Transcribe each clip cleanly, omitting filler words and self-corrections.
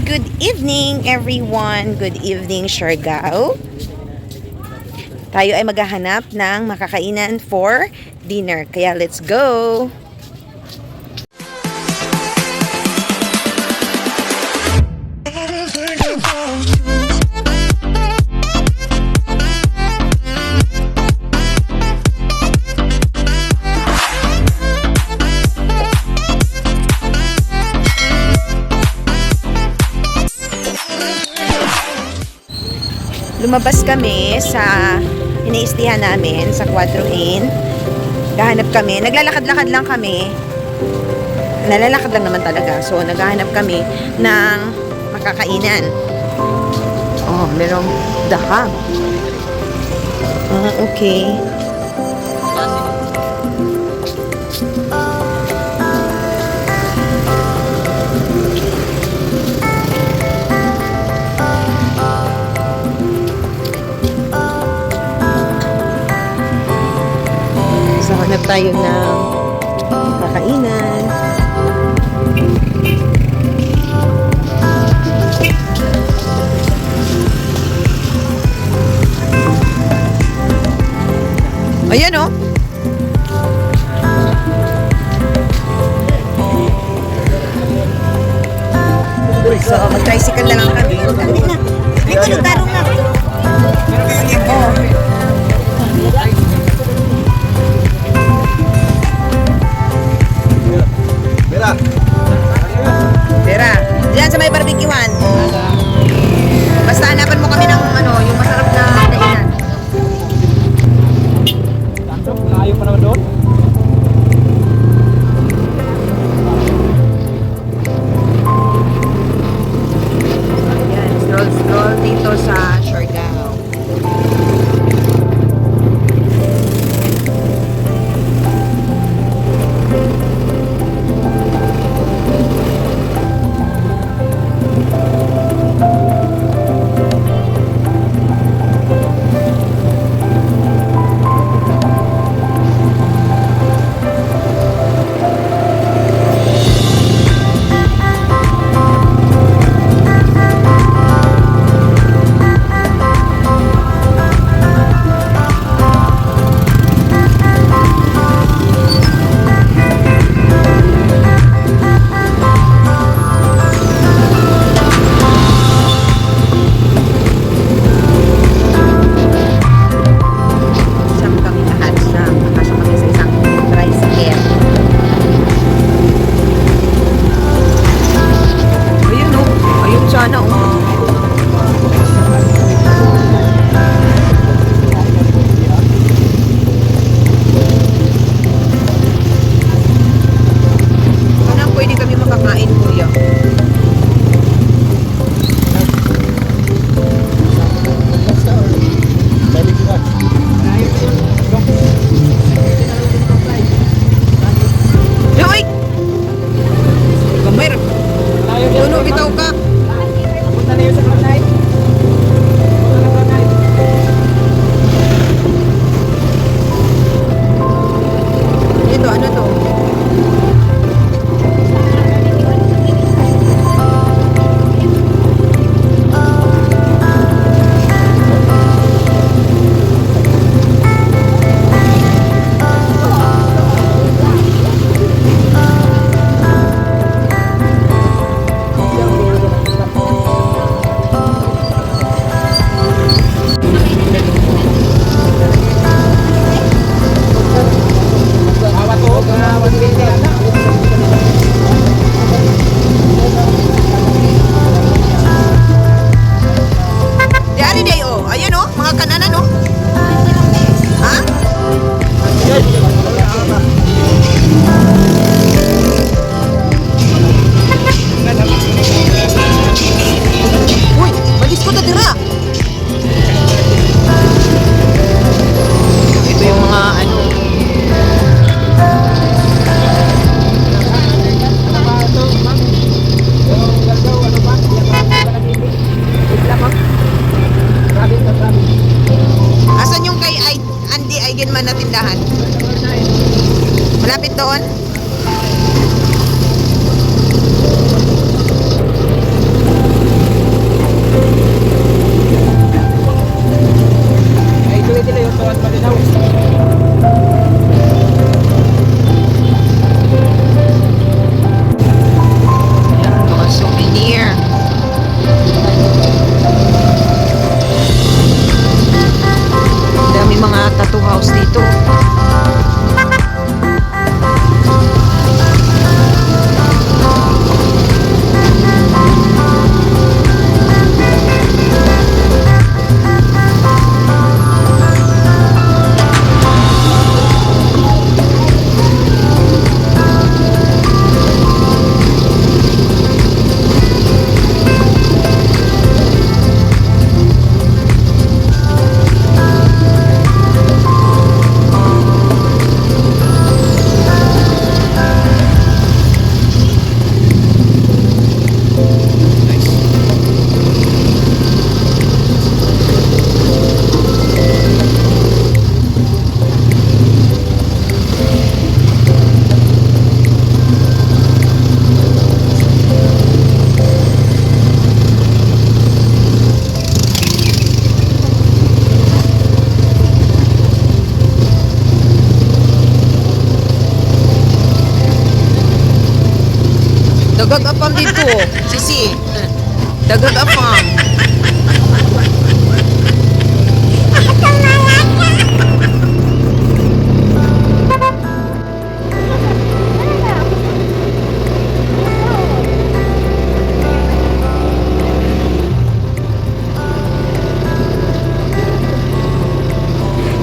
Good evening everyone. Good evening Siargao. Tayo ay maghahanap ng makakainan for dinner. Kaya let's go. Lumabas kami sa iniistihan namin sa Quadro Inn. Gahanap kami. Naglalakad-lakad lang kami. Nalalakad lang naman talaga. So, naghahanap kami ng makakainan. Oh, merong dahab. Okay. So, hanap tayo ng kakainan. Ayan o. So, mag-tricycle na lang kami. Dali na. Dito, nagtarong na. Tera, diyan sa may barbecuehan. Basta hanapan mo kami ng yung masarap na kainan. Layo pa naman doon. Ayan, stroll dito sa Siargao. Malapit doon. farm dito. Sisi. Dagat ang farm.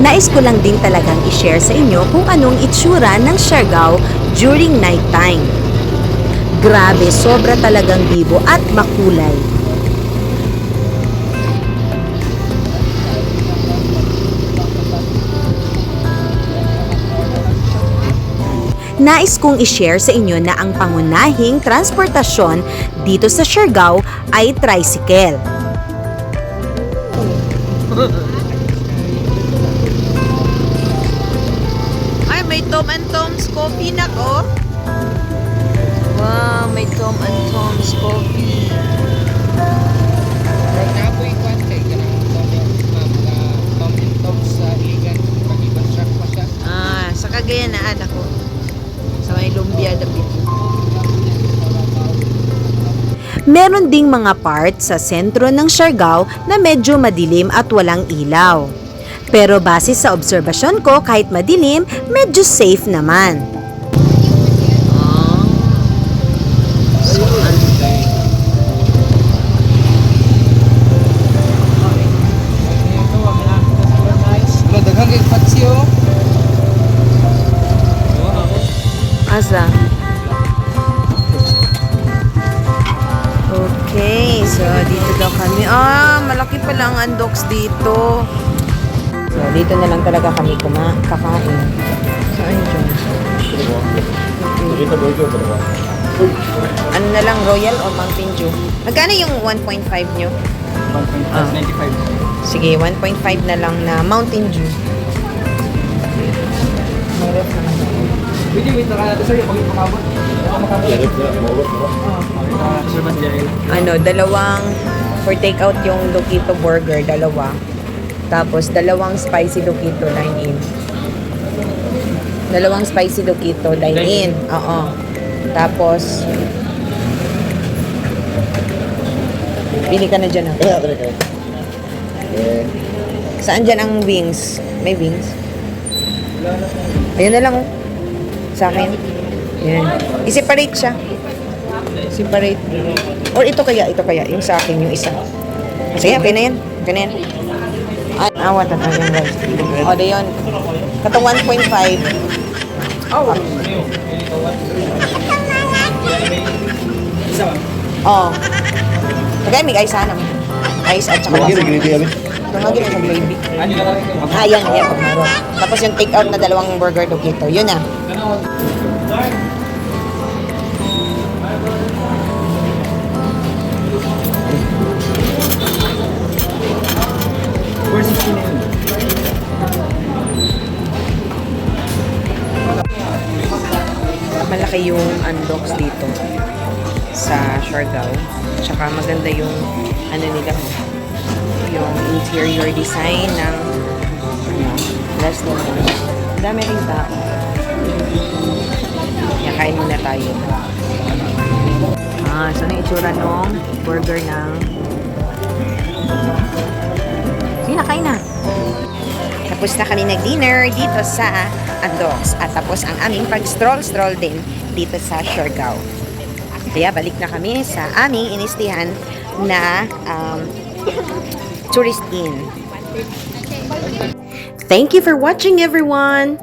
Nais ko lang din talagang i-share sa inyo kung anong itsura ng Siargao during night time. Grabe, sobra talagang bibo at makulay. Nais kong i-share sa inyo na ang pangunahing transportasyon dito sa Siargao ay tricycle. Ay, may Tom and Tom's coffee na ko. Wow, may Tom and Tom's coffee. Napoy kwante ka ng Tom and Tom sa Iligan. Pag-ibang truck pa siya. Ah, sa Cagayan na ada ko. Sa may lumbia dapit. Meron ding mga part sa sentro ng Siargao na medyo madilim at walang ilaw. Pero base sa obserbasyon ko, kahit madilim, medyo safe naman. Wala, daghang kay Patsyo. Asa? Okay, so dito daw kami. Ah, malaki pala ang undocs dito. So, dito na lang talaga kami kakain. Saan dyan? Ano na lang, Royal o Mountain Dew? Magkano yung 1.5 nyo? 1.95. Sige, 1.5 na lang na Mountain Dew. Pwede wait na ka natin sir. Pag makabot. Sir Banjay. Ano, dalawang for takeout yung Lokito burger, dalawa. Tapos, dalawang spicy Lokito, dine-in. Dalawang spicy Lokito, dine-in. Oo. Tapos, pili ka na dyan, ha? Saan dyan ang wings? May wings? Ayun na lang, oh. Sa akin. Yan. I-separate siya. Separate. Or ito kaya, yung sa akin, yung isa. Sige, okay na yan. Okay na yan. Awat at ang guys. O, da yun. Katong 1.5. Oh. Oh. Tagay, may guys sana. Ice at saka wasabi. Tumagin sa baby. Ah, yan. Pag meron. Tapos yung take out na dalawang burger Lokito. Yun na. Where's the name? Malaki yung undocs dito sa Siargao. Tsaka maganda yung ano nila, yung interior design ng last naman. Dami rin tao. Yan, kain muna tayo. Ah, so ano yung itsura nung burger ng... Sige na, kain na. Tapos na kami nag-dinner dito sa Undocs. At tapos ang aming pag-stroll din dito sa Siargao. Kaya balik na kami sa aming inistihan na tourist inn. Thank you for watching, everyone!